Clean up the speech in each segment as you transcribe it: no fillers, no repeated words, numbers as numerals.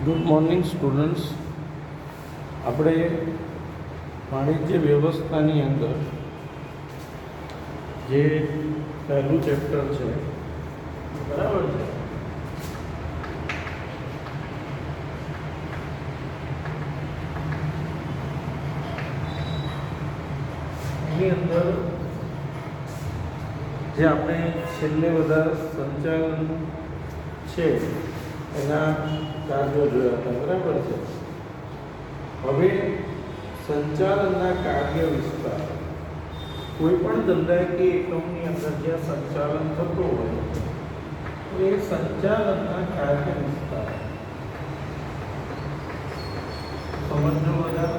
Good morning students. આપણે વાણિજ્ય વ્યવસ્થાની અંદર જે પહેલું ચેપ્ટર છે, બરાબર છે, એની અંદર જે આપણે છેલ્લે બધા સંચાલન છે એના કાર્યો જોયા હતા, બરાબર છે. હવે સંચાલનના કાર્ય વિસ્તાર, કોઈ પણ ધંધાકીય એકમની અંદર જ્યાં સંચાલન થતું હોય તો એ સંચાલનના કાર્ય વિસ્તાર સમજો બધા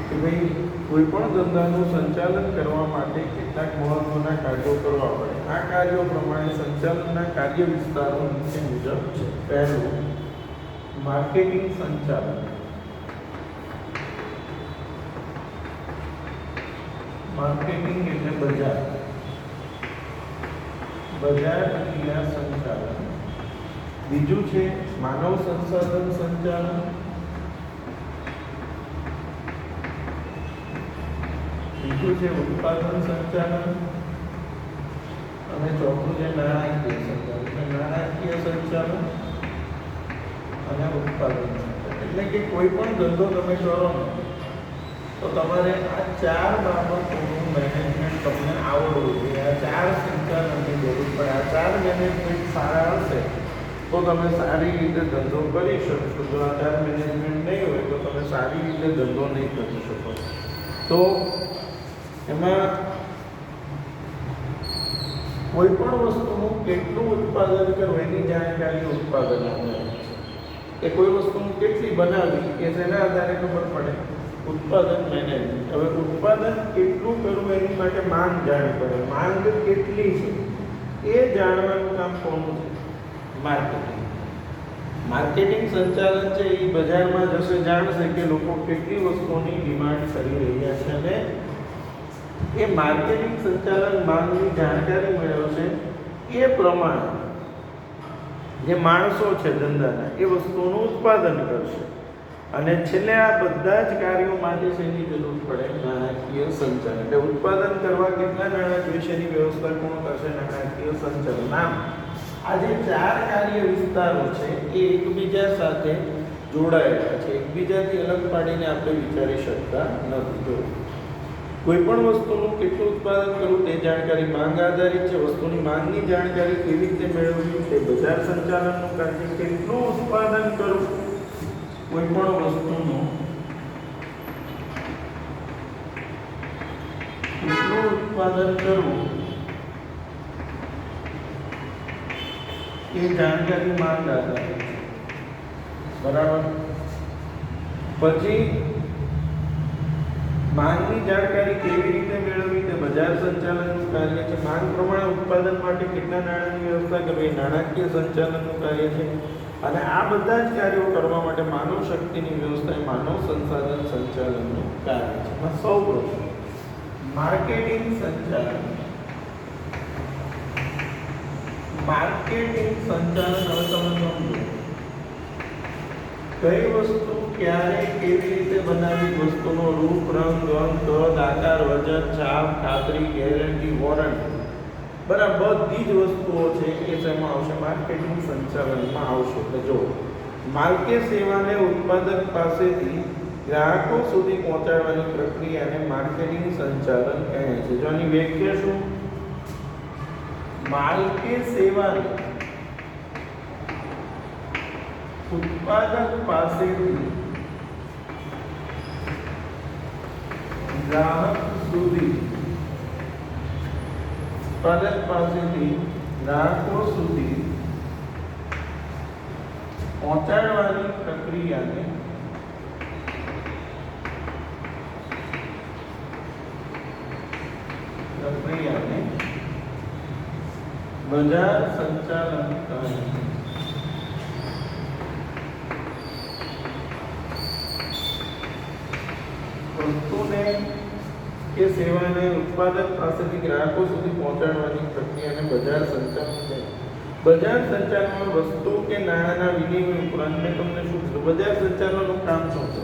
કે ભાઈ કોઈ પણ ધંધાનું સંચાલન કરવા માટે કેટલાક મહત્વના કાર્યો કરવા પડે. આ કાર્યો પ્રમાણે સંચાલનના કાર્ય વિસ્તારો નીચે મુજબ છે. પહેલું, માર્કેટિંગ સંચાલન. માર્કેટિંગ એટલે બજાર ક્રિયા સંચાલન. બીજું છે માનવ સંસાધન સંચાલન. બીજું છે ઉત્પાદન સંચાલન. અને ચોથું છે નાણાકીય સંચાલન. નાણાકીય સંચાલન અને ઉત્પાદન સંચાલન એટલે કે કોઈ પણ ધંધો તમે કરો ને તો તમારે આ ચાર બાબતોનું મેનેજમેન્ટ તમને આવડવું જોઈએ. આ ચાર સંચાલનની જરૂર પડે. આ ચાર મેનેજમેન્ટ સારા હશે તો તમે સારી રીતે ધંધો કરી શકશો. જો આ ચાર મેનેજમેન્ટ નહીં હોય તો તમે સારી રીતે ધંધો નહીં કરી શકો. તો એમાં કોઈ પણ વસ્તુનું કેટલું ઉત્પાદન કરવું એની જાણકારી ઉત્પાદન આપે છે. કોઈ વસ્તુનું કેટલી બનાવવી એ તેના આધારે ખબર પડે. ઉત્પાદન મેનેજમેન્ટ. હવે ઉત્પાદન કેટલું કરવું એની માટે માંગ જાણવી પડે. માંગ કેટલી છે એ જાણવાનું કામ કોનું છે? માર્કેટિંગ. માર્કેટિંગ સંચાલન છે એ બજારમાં જશે, જાણશે કે લોકો કેટલી વસ્તુઓની ડિમાન્ડ કરી રહ્યા છે અને એ માર્કેટિંગ સંચાલન માંગની જાણકારી મેળવશે. એ પ્રમાણે જે માણસો છે ધંધાના એ વસ્તુઓનું ઉત્પાદન કરશે અને છેલ્લે આ બધા જ કાર્યો માટે શેની જરૂર પડે? નાણાકીય સંચાલન. એટલે ઉત્પાદન કરવા કેટલા નાણાં જોઈશે એની વ્યવસ્થા કોણ કરશે? નાણાકીય સંચાલન. આમ આ જે ચાર કાર્ય વિસ્તારો છે એ એકબીજા સાથે જોડાયેલા છે. એકબીજાથી અલગ પાડીને આપણે વિચારી શકતા નથી. કોઈ પણ વસ્તુનું કેટલું ઉત્પાદન કરવું તે જાણકારી માંગ આધારિત છે. વસ્તુની માંગની જાણકારી કેવી રીતે મેળવવી તે બજાર સંચાલનનું કાર્ય. કેટલું ઉત્પાદન કરવું કોઈ પણ વસ્તુનું કેટલું ઉત્પાદન કરવું એ જાણકારી માંગ આધારિત છે, બરાબર. પછી માંગની જાણકારી કેવી રીતે મેળવવી તે બજાર સંચાલનનું કાર્ય છે. માંગ પ્રમાણે ઉત્પાદન માટે કેટલા નાણાંની વ્યવસ્થા કરવી એ નાણાકીય સંચાલનનું કાર્ય છે. અને આ બધા જ કાર્યો કરવા માટે માનવ શક્તિની વ્યવસ્થા એ માનવ સંસાધન સંચાલનનું કાર્ય છે. સૌપ્રથમ માર્કેટિંગ સંચાલન. માર્કેટિંગ સંચાલન હવે તમે સમજો. કઈ વસ્તુ ક્યારે કેવી રીતે બનાવી, વસ્તુનો રૂપ, રંગ, ગંધ, કદ, આકાર, વજન, છાપ, ખાતરી, ગેરંટી, વોરંટી, બરાબર બધી જ વસ્તુઓ છે એ શેમાં આવશે? માર્કેટિંગ સંચાલનમાં આવશે. એટલે જો માલ કે સેવાને ઉત્પાદક પાસેથી ગ્રાહકો સુધી પહોંચાડવાની પ્રક્રિયાને માર્કેટિંગ સંચાલન કહે છે. જો આની વ્યાખ્યા શું? માલ કે સેવાને ઉત્પાદક પાસેથી ગ્રાહક સુધી, ઉત્પાદક પાસેથી ગ્રાહકો સુધી પહોંચાડવાની પ્રક્રિયાને બજાર સંચાલન કહે છે. વસ્તુને કે સેવાને ઉત્પાદક પાસેથી ગ્રાહકો સુધી પહોંચાડવાની પ્રક્રિયાને બજાર સંચાલન કહે. બજાર સંચાલનમાં વસ્તુ કે નાણાંના વિનિમય ઉપરાંત મેં તમને શું કીધું? બજાર સંચાલનનું કામ શું છે?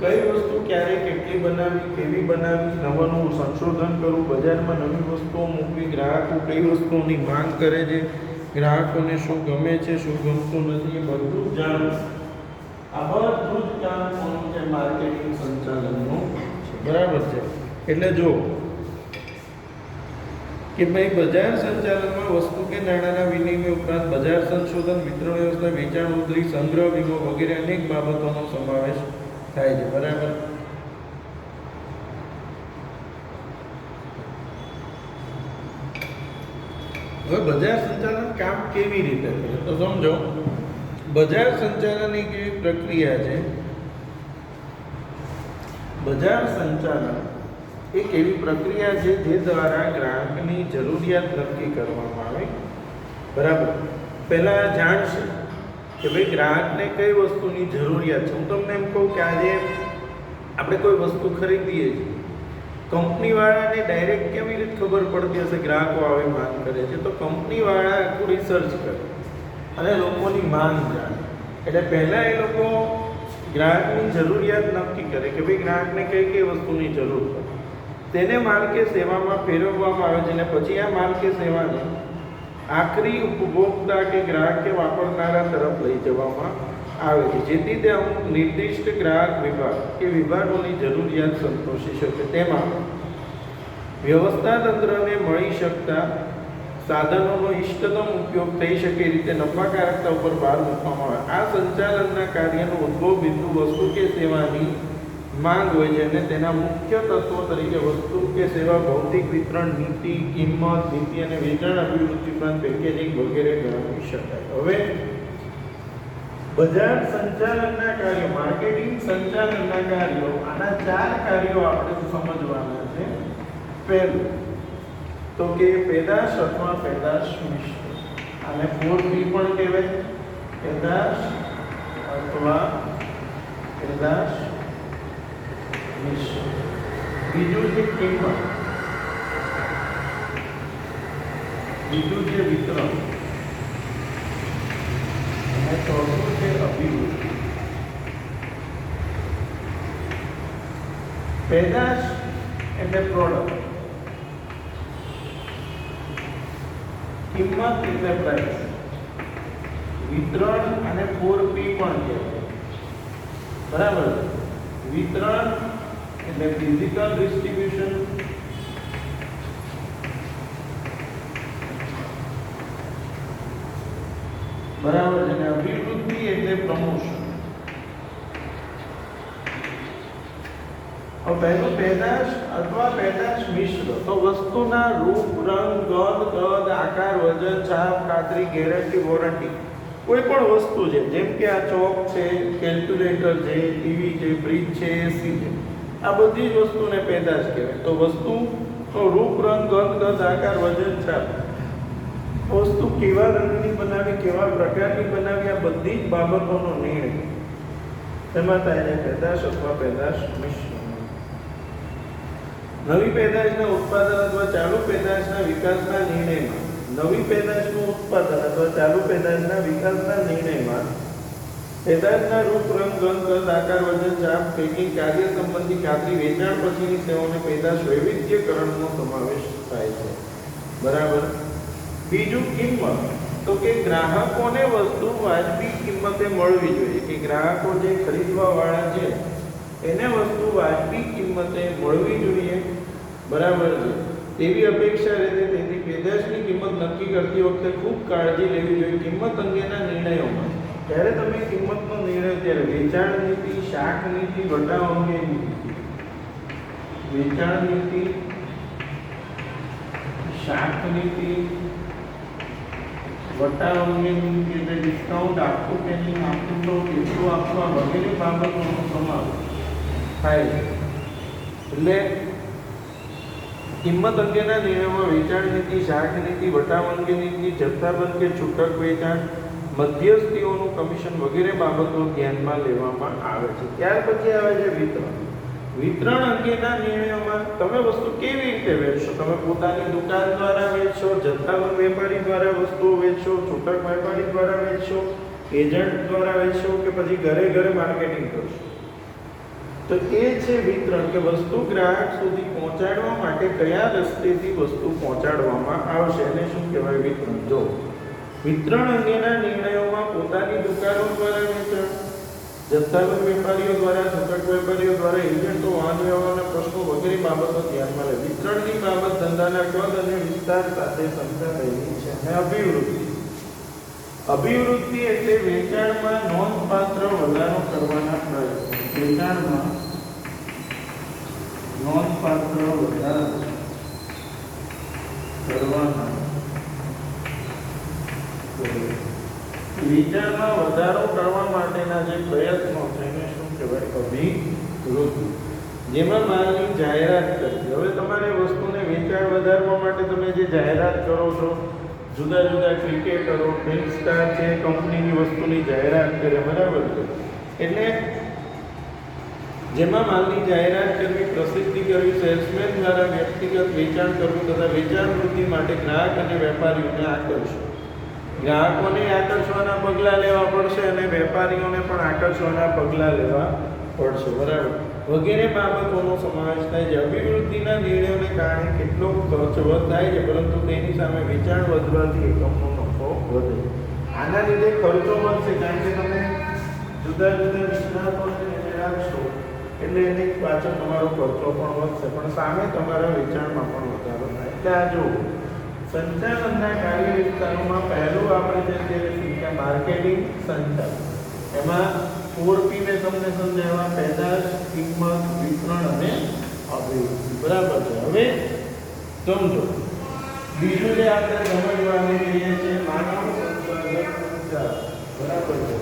કઈ વસ્તુ ક્યારે કેટલી બનાવવી, કેવી બનાવવી, નવું સંશોધન કરવું, બજારમાં નવી વસ્તુઓ મૂકવી, ગ્રાહકો કઈ વસ્તુઓની માંગ કરે છે, ગ્રાહકોને શું ગમે છે, શું ગમતું નથી, એ બધું જ જાણવું. આ બધું જ કામ કોનું છે? માર્કેટિંગ સંચાલનનું છે. બરાબર છે. એટલે જો કે ભાઈ બજાર સંચાલનમાં વસ્તુ કે નાણાંના વિનિમય ઉપરાંત બજાર સંશોધન, વિતરણ વ્યવસ્થા, વેચાણ ઉતરી, સંગ્રહ, વીમો વગેરે અનેક બાબતોનો સમાવેશ થાય છે. બરાબર. હવે બજાર સંચાલન કામ કેવી રીતે કરે તો સમજો. બજાર સંચાલન એક એવી પ્રક્રિયા છે. બજાર સંચાલન એક એવી પ્રક્રિયા છે જે દ્વારા ગ્રાહકની જરૂરિયાત નક્કી કરવામાં આવે. બરાબર. પહેલા જાણશે કે ભાઈ ગ્રાહકને કઈ વસ્તુની જરૂરિયાત છે. હું તમને એમ કહું કે આજે આપણે કોઈ વસ્તુ ખરીદીએ છીએ, કંપનીવાળાને ડાયરેક્ટ કેવી રીતે ખબર પડતી હશે ગ્રાહકો આવી માંગ કરે છે? તો કંપનીવાળા આખું રિસર્ચ કરે અને લોકોની માંગ જાણે. એટલે પહેલાં એ લોકો ગ્રાહકની જરૂરિયાત નક્કી કરે કે ભાઈ ગ્રાહકને કઈ કઈ વસ્તુની જરૂર પડે, તેને માલ કે સેવામાં ફેરવવામાં આવે છે અને પછી આ માલ કે સેવાને આખરી ઉપભોક્તા કે ગ્રાહક કે વાપરનારા તરફ લઈ જવામાં આવે છે, જેથી તે અમુક નિર્દિષ્ટ ગ્રાહક વિભાગ કે વિભાગોની જરૂરિયાત સંતોષી શકે. તેમાં વ્યવસ્થા તંત્રને મળી શકતા સાધનોનો ઇષ્ટતમ ઉપયોગ થઈ શકે એ રીતે નફાકારકતા ઉપર ભાર મૂકવામાં આવે. આ સંચાલનના કાર્યનો ઉદ્ભવ બિંદુ વસ્તુ કે સેવાની માંગ હોય છે અને તેના મુખ્ય તત્વો તરીકે વસ્તુ કે સેવા ભૌતિક વિતરણ નીતિ, કિંમત નીતિ અને વેચાણ અભિવૃદ્ધિ ઉપરાંત પેકેજિંગ વગેરે ગણાવી શકાય. હવે બજાર સંચાલનના કાર્યો, માર્કેટિંગ સંચાલનના કાર્યો, આના 4 કાર્યો આપણે સમજવાના છે. પહેલું તો કે પેદાશ અથવા પેદાશ મિશ્ર, આને 4P પણ કહેવાય, પેદાશ અથવા પેદાશ મિશ્ર. બીજું છે કિંમત, બીજું છે વિતરણ અને ચોથું છે અભિવૃદ્ધિ. પેદાશ એટલે પ્રોડક્ટ, કિંમત એટલે પ્રાઇસ, વિતરણ અને 4P પણ કહેવાય. બરાબર. વિતરણ એટલે ફિઝિકલ ડિસ્ટ્રીબ્યુશન, બરાબર છે, અને અભિવૃદ્ધિ એટલે પ્રમોશન. હવે પહેલું પેદાશ અથવા પેદાશ મિશ્ર. તો વસ્તુના રૂપ, રંગ, કદ, આકાર, વજન, છાપ, ખાતરી, ગેરંટી, વોરંટી, કોઈ પણ વસ્તુ છે, જેમ કે આ ચોક છે, કેલ્ક્યુલેટર છે, ટીવી છે, ફ્રીજ છે, એસી છે, આ બધી જ વસ્તુને પેદાશ કહેવાય. તો વસ્તુનો રૂપ, રંગ, કદ, આકાર, વજન, છાપ, વસ્તુ કેવા રંગની બનાવી, કેવા પ્રકારની બનાવી, આ બધી જ બાબતોનો નિર્ણય તેમાં થાય છે પેદાશ અથવા પેદાશ મિશ્ર. નવી પેદાશના ઉત્પાદન અથવા ચાલુ પેદાશના વિકાસના નિર્ણયમાં, નવી પેદાશનું ઉત્પાદન અથવા ચાલુ પેદાશના વિકાસના નિર્ણયમાં પેદાશના રૂપ, રંગ, કદ, આકાર, વજન, છાપ, પેકિંગ, કાર્ય સંબંધી ખાતરી, વેચાણ પછીની સેવાઓને પેદાશ વૈવિધ્યકરણનો સમાવેશ થાય છે. બરાબર. બીજું કિંમત. તો કે ગ્રાહકોને વસ્તુ વાજબી કિંમતે મળવી જોઈએ, કે ગ્રાહકો જે ખરીદવા વાળા છે એને વસ્તુ વાજબી કિંમતે મળવી જોઈએ. બરાબર છે. તેવી અપેક્ષા રહેશે. તેથી પેદાશની કિંમત નક્કી કરતી વખતે ખૂબ કાળજી લેવી જોઈએ. કિંમત અંગેના નિર્ણયોમાં જ્યારે તમે કિંમતનો નિર્ણય, ત્યારે વેચાણ નીતિ, શાક નીતિ, વટાવ અંગેની નીતિ, વેચાણ નીતિ, શાક નીતિ, વટાવ અંગેની નીતિ, એટલે ડિસ્કાઉન્ટ આપવું કે નહીં આપવું, તો કેટલું આપવા વગેરે બાબતોનો સમાવેશ થાય છે. એટલે કિંમત અંગેના નિર્ણયોમાં વેચાણ નીતિ, શાક નીતિ, વટાવ અંગેની નીતિ, જથ્થાબંધ કે છૂટક વેચાણ, મધ્યસ્થીઓનું કમિશન વગેરે બાબતો ધ્યાનમાં લેવામાં આવે છે. ત્યાર પછી આવે છે વિતરણ. વિતરણ અંગેના નિર્ણયોમાં તમે વસ્તુ કેવી રીતે વેચશો? તમે પોતાની દુકાન દ્વારા વેચશો, જથ્થાબંધ વેપારી દ્વારા વસ્તુઓ વેચશો, છૂટક વેપારી દ્વારા વેચશો, એજન્ટ દ્વારા વેચશો કે પછી ઘરે ઘરે માર્કેટિંગ કરશો? તો એ છે વિતરણ, કે વસ્તુ ગ્રાહક સુધી પહોંચાડવા માટે કયા રસ્તેથી વસ્તુ પહોંચાડવામાં આવશે એને શું કહેવાય? વિતરણ. જો વિતરણ અંગેના નિર્ણયોમાં પોતાની દુકાનો દ્વારા વેચાણ, જથ્થાબંધ વેપારીઓ દ્વારા, છૂટક વેપારીઓ દ્વારા, એજન્ટો, વાહન વ્યવહારના પ્રશ્નો વગેરે બાબતો ધ્યાનમાં લે. વિતરણની બાબત ધંધાના કદ અને વિસ્તાર સાથે સંકળાયેલી છે. અને અભિવૃદ્ધિ. અભિવૃદ્ધિ એટલે વેચાણમાં નોંધપાત્ર વધારો કરવાના પ્રયત્નો. વેચાણમાં નોંધપાત્ર વધારો કરવાના વેચાણમાં વધારો કરવા માટેના જે પ્રયત્નો છે એને શું કહેવાય? અભિવૃદ્ધિ. જેમાં માલની જાહેરાત કરવી. હવે તમારે વસ્તુને વેચાણ વધારવા માટે તમે જે જાહેરાત કરો છો, જુદા જુદા ક્રિકેટરો, ફિલ્મ સ્ટાર છે, કંપનીની વસ્તુની જાહેરાત કરે, બરાબર છે? એટલે જેમાં માલની જાહેરાત કરવી, પ્રસિદ્ધિ કરવી, સેલ્સમેન દ્વારા વ્યક્તિગત વેચાણ કરવું તથા વેચાણ વૃદ્ધિ માટે ગ્રાહક અને વેપારીઓને આકર્ષવું. ગ્રાહકોને આકર્ષવાના પગલાં લેવા પડશે અને વેપારીઓને પણ આકર્ષવાના પગલાં લેવા પડશે, બરાબર? વગેરે બાબતોનો સમાવેશ થાય છે. અભિવૃદ્ધિના નિર્ણયોને કારણે કેટલો ખર્ચ થાય છે, પરંતુ તેની સામે વેચાણ વધવાથી એકમનો નફો વધે. આના લીધે ખર્ચો વધશે, કારણ કે તમે જુદા જુદા નિષ્ણાતોને રાખશો એટલે એની પાછળ તમારો ખર્ચો પણ વધશે, પણ સામે તમારા વેચાણમાં પણ વધારો થાય. એટલે આ જો સંચાલનના કાર્ય વિસ્તારોમાં પહેલું આપણે જે શીખ્યા માર્કેટિંગ, સંચાલન. એમાં 4P મેં તમને સમજાવ્યા: પેદાશ, કિંમત, વિતરણ અને અભિવૃદ્ધિ, બરાબર છે? હવે સમજો બીજું જે આપણે સમજવાનું જોઈએ છે માનવ સંસાધન સંચાલન, બરાબર છે?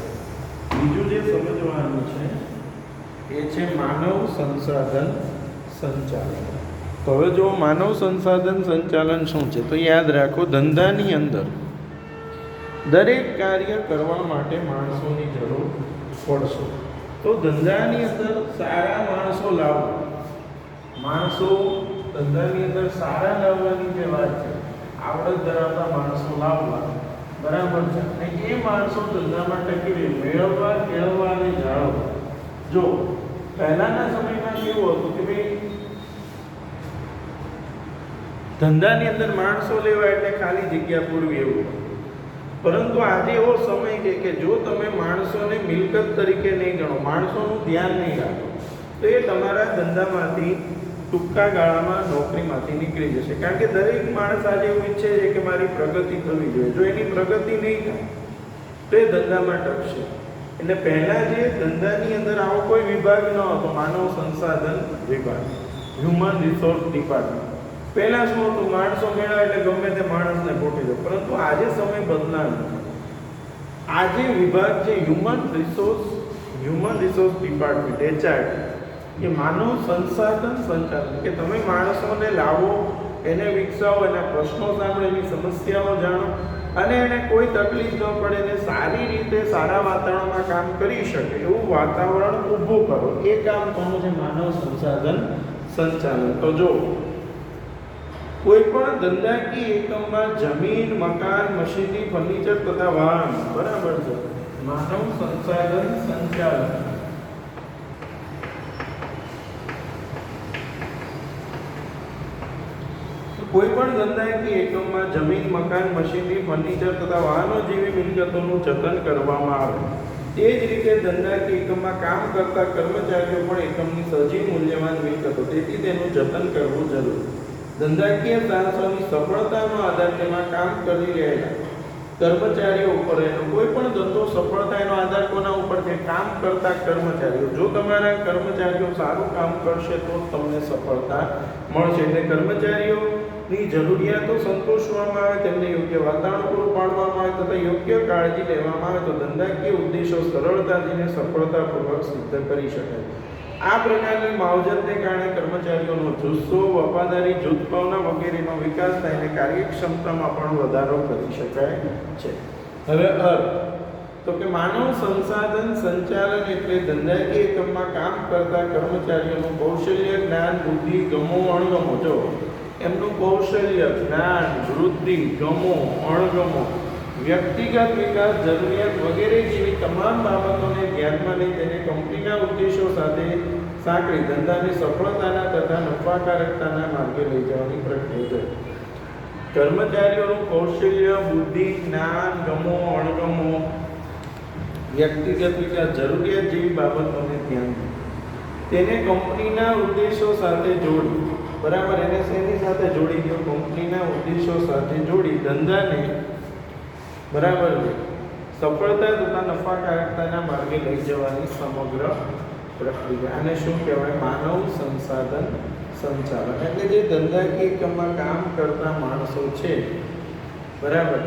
બીજું જે સમજવાનું છે એ છે માનવ સંસાધન સંચાલન. તો હવે જો માનવ સંસાધન સંચાલન શું છે તો યાદ રાખો, ધંધાની અંદર દરેક કાર્ય કરવા માટે માણસોની જરૂર પડશે. તો ધંધાની અંદર સારા માણસો લાવવા, માણસો ધંધાની અંદર સારા લાવવાની જે વાત છે, આવડત ધરાવતા માણસો લાવવા, બરાબર છે? અને એ માણસો ધંધામાં ટકી મેળવવા, કેળવવા અને જાળવવા. જો પહેલાના સમયમાં કેવું હતું કે ભાઈ ધંધાની અંદર માણસો લેવા એટલે ખાલી જગ્યા પૂરવી એવું, પરંતુ આજે એવો સમય છે કે જો તમે માણસોને મિલકત તરીકે નહીં ગણો, માણસોનું ધ્યાન નહીં રાખો, તો એ તમારા ધંધામાંથી ટૂંકા ગાળામાં નોકરીમાંથી નીકળી જશે. કારણ કે દરેક માણસ આજે એવું ઈચ્છે છે કે મારી પ્રગતિ થવી જોઈએ. જો એની પ્રગતિ નહીં થાય તો એ ધંધામાં ટકશે. એટલે પહેલાં જે ધંધાની અંદર આવો કોઈ વિભાગ ન હતો, માનવ સંસાધન વિભાગ, હ્યુમન રિસોર્સ ડિપાર્ટમેન્ટ. પહેલાં શું હતું? માણસો મેળવે એટલે ગમે તે માણસને પોટી દે. પરંતુ આજે સમય બદલાયો. આજે વિભાગ છે હ્યુમન રિસોર્સ ડિપાર્ટમેન્ટ, HR, કે માનવ સંસાધન સંચાલન, કે તમે માણસોને લાવો, એને વિકસાવો, એના પ્રશ્નો સાંભળો, એની સમસ્યાઓ જાણો અને એને કોઈ તકલીફ ન પડે ને સારી રીતે સારા વાતાવરણમાં કામ કરી શકે એવું વાતાવરણ ઊભું કરો. એ કામ કોનું છે? માનવ સંસાધન સંચાલન. તો જો કોઈ પણ ધંધાકીય એકમમાં જમીન, મકાન, મશીનરી, ફર્નિચર તથા વાહન, બરાબર છે? માનવ સંસાધન સંચાલન. કોઈ પણ ધંધાકીય એકમમાં જમીન, મકાન, મશીનરી, ફર્નિચર તથા વાહનો જેવી મિલકતોનું જતન કરવામાં આવે. તે જ રીતે ધંધાકીય એકમમાં કામ કરતા કર્મચારીઓ પણ એકમની સજીવ મૂલ્યવાન મિલકતો, તેથી તેનું જતન કરવું જરૂરી. ધંધાકીય સાહસોની સફળતાનો આધાર તેમાં કામ કરી રહેલા કર્મચારીઓ ઉપર રહેલો. કોઈ પણ ધંધો સફળતાનો આધાર કોના ઉપર છે? કામ કરતા કર્મચારીઓ. જો તમારા કર્મચારીઓ સારું કામ કરશે તો તમને સફળતા મળશે. એટલે કર્મચારીઓની જરૂરિયાતો સંતોષવામાં આવે, તેમને યોગ્ય વાતાવરણ પૂરું પાડવામાં આવે તથા યોગ્ય કાળજી લેવામાં આવે તો ધંધાકીય ઉદ્દેશો સરળતાથી સફળતાપૂર્વક સિદ્ધ કરી શકાય. આ પ્રકારની માવજતને કારણે કર્મચારીઓનો જુસ્સો, વફાદારી, જૂથભાવના વગેરેનો વિકાસ થાય અને કાર્યક્ષમતામાં પણ વધારો કરી શકાય છે. હવે તો કે માનવ સંસાધન સંચાલન એટલે ધંધાકીય એકમમાં કામ કરતા કર્મચારીઓનું કૌશલ્ય, જ્ઞાન, બુદ્ધિ, ગમો, અણગમો. જો એમનું કૌશલ્ય, જ્ઞાન, વૃદ્ધિ, ગમો, અણગમો, વ્યક્તિગત વિકાસ, જરૂરિયાત વગેરે જેવી તમામ બાબતોને ધ્યાનમાં લઈ તેને કંપનીના ઉદ્દેશો સાથે સાંકળી ધંધાની સફળતાના તથા નફાકારકતાના માર્ગે લઈ જવાની પ્રક્રિયા છે. કર્મચારીઓનું કૌશલ્ય, બુદ્ધિ, જ્ઞાન, ગમો, અણગમો, વ્યક્તિગત વિકાસ, જરૂરિયાત જેવી બાબતોને ધ્યાનમાં તેને કંપનીના ઉદ્દેશો સાથે જોડી, બરાબર, એને શેની સાથે જોડી દો? કંપનીના ઉદ્દેશો સાથે જોડી ધંધાને, બરાબર છે, સફળતા તથા નફાકારકતાના માર્ગે લઈ જવાની સમગ્ર પ્રક્રિયા. આને શું કહેવાય? માનવ સંસાધન સંચાલન. એટલે જે ધંધાકીય એકમમાં કામ કરતા માણસો છે, બરાબર,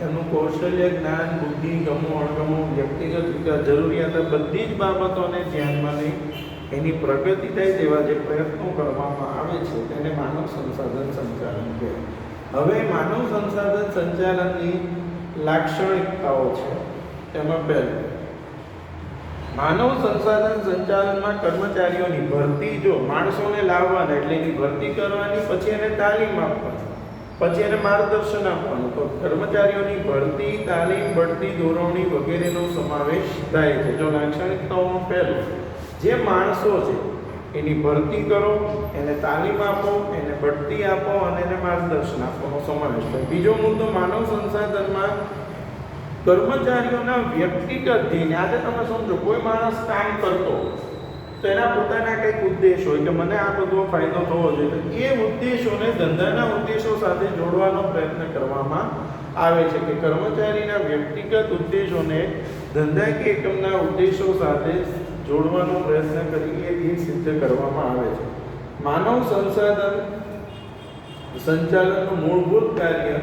એનું કૌશલ્ય, જ્ઞાન, બુદ્ધિ, ગમો, અણગમો, વ્યક્તિગત વિકાસ, જરૂરિયાત, બધી જ બાબતોને ધ્યાનમાં લઈ એની પ્રગતિ થાય તેવા જે પ્રયત્નો કરવામાં આવે છે તેને માનવ સંસાધન સંચાલન કહેવાય. હવે માનવ સંસાધન સંચાલનની લાક્ષણિકતાઓ છે. તેમાં પહેલું, માનવ સંસાધન સંચાલનમાં કર્મચારીઓની ભરતી. જો માણસોને લાવવાના એટલે એની ભરતી કરવાની, પછી એને તાલીમ આપવાની, પછી એને માર્ગદર્શન આપવાનું. તો કર્મચારીઓની ભરતી, તાલીમ, બઢતી, દોરવણી વગેરેનો સમાવેશ થાય છે. જો લાક્ષણિકતાઓમાં પહેલું, જે માણસો છે એની ભરતી કરો, એને તાલીમ આપો, એને બઢતી આપો અને એને માર્ગદર્શન આપવાનો સમાવેશ થાય. બીજો મુદ્દો, માનવ સંસાધનમાં કર્મચારીઓના વ્યક્તિગત ધ્યેય. આજે તમે સમજો, કોઈ માણસ કામ કરતો તો એના પોતાના કંઈક ઉદ્દેશ હોય કે મને આ બધો ફાયદો થવો જોઈએ, તો એ ઉદ્દેશોને ધંધાના ઉદ્દેશો સાથે જોડવાનો પ્રયત્ન કરવામાં આવે છે. કે કર્મચારીના વ્યક્તિગત ઉદ્દેશોને ધંધાકીય એકમના ઉદ્દેશો સાથે જોડવાનો પ્રયત્ન કરી એ સિદ્ધ કરવામાં આવે છે. માનવ સંસાધન સંચાલનનું મૂળભૂત કાર્ય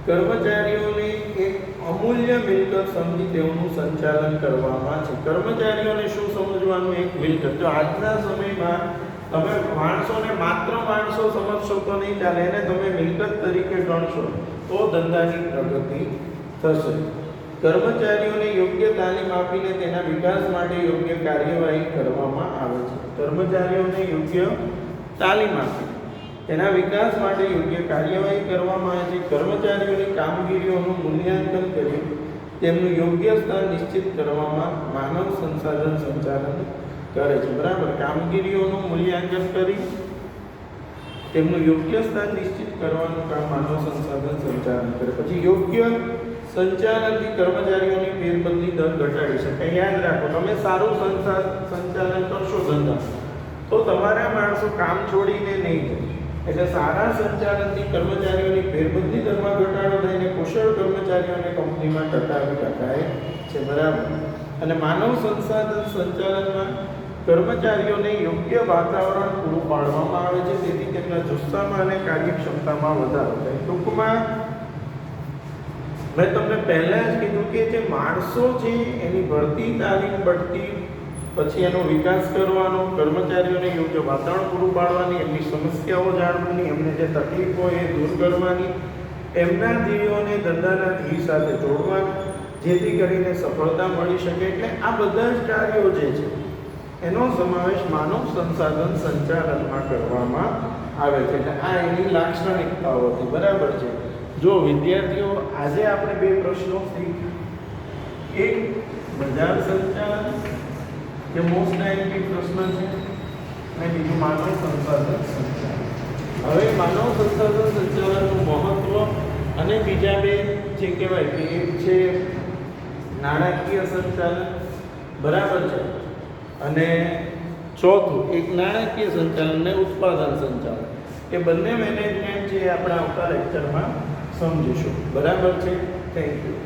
કર્મચારીઓની એક અમૂલ્ય મિલકત સમજી તેઓનું સંચાલન કરવામાં છે. કર્મચારીઓને શું સમજવાનું? એક મિલકત. જો આજના સમયમાં તમે માણસોને માત્ર માણસો સમજશો તો નહીં ચાલે, એને તમે મિલકત તરીકે ગણશો તો ધંધાની પ્રગતિ થશે. કર્મચારીઓને યોગ્ય તાલીમ આપીને તેના વિકાસ માટે યોગ્ય કાર્યવાહી કરવામાં આવે છે. કર્મચારીઓને યોગ્ય તાલીમ આપી તેના વિકાસ માટે યોગ્ય કાર્યવાહી કરવામાં આવે છે. કર્મચારીઓની કામગીરીઓનું મૂલ્યાંકન કરી તેમનું યોગ્ય સ્થાન નિશ્ચિત કરવામાં માનવ સંસાધન સંચાલન કરે છે. બરાબર, કામગીરીઓનું મૂલ્યાંકન કરી તેમનું યોગ્ય સ્થાન નિશ્ચિત કરવાનું કામ માનવ સંસાધન સંચાલન કરે. પછી યોગ્ય સંચાલનથી કર્મચારીઓની ફેરબદલી દર ઘટાડી શકાય. યાદ રાખો, તમે સારું સંચાલન કરશો ધંધા તો તમારા માણસો કામ છોડીને નહીં જાય. એટલે સારા સંચાલનથી કર્મચારીઓની ફેરબદલી દરમાં ઘટાડો થઈને કુશળ કર્મચારીઓને કંપનીમાં ટકાવી શકાય છે. બરાબર. અને માનવ સંસાધન સંચાલનમાં કર્મચારીઓને યોગ્ય વાતાવરણ પૂરું પાડવામાં આવે છે, તેથી તેમના જુસ્સામાં અને કાર્યક્ષમતામાં વધારો થાય. ટૂંકમાં મેં તમને પહેલાં જ કીધું કે જે માણસો છે એની ભરતી, તાલીમ, બઢતી, પછી એનો વિકાસ કરવાનો, કર્મચારીઓને યોગ્ય વાતાવરણ પૂરું પાડવાની, એમની સમસ્યાઓ જાણવાની, એમને જે તકલીફ હોય એ દૂર કરવાની, એમના ધ્યેયોને ધંધાના ધ્યેય સાથે જોડવાના, જેથી કરીને સફળતા મળી શકે. એટલે આ બધા જ કાર્યો જે છે એનો સમાવેશ માનવ સંસાધન સંચાલનમાં કરવામાં આવે છે. એટલે આ એની લાક્ષણિકતાઓ હતી. બરાબર છે. જો વિદ્યાર્થીઓ, આજે આપણે બે પ્રશ્નો શીખ્યા. એક બજાર સંચાલન જે મોસ્ટ આઈએમપી પ્રશ્ન છે, અને બીજું માનવ સંસાધન સંચાલન. હવે માનવ સંસાધન સંચાલનનું મહત્વ અને બીજા બે જે કહેવાય કે એક છે નાણાકીય સંચાલન, બરાબર છે, અને ચોથું એક નાણાકીય સંચાલન અને ઉત્પાદન સંચાલન. એ બંને મેનેજમેન્ટ જે આપણે આવતા લેક્ચરમાં સમજીશું. બરાબર છે. Thank you.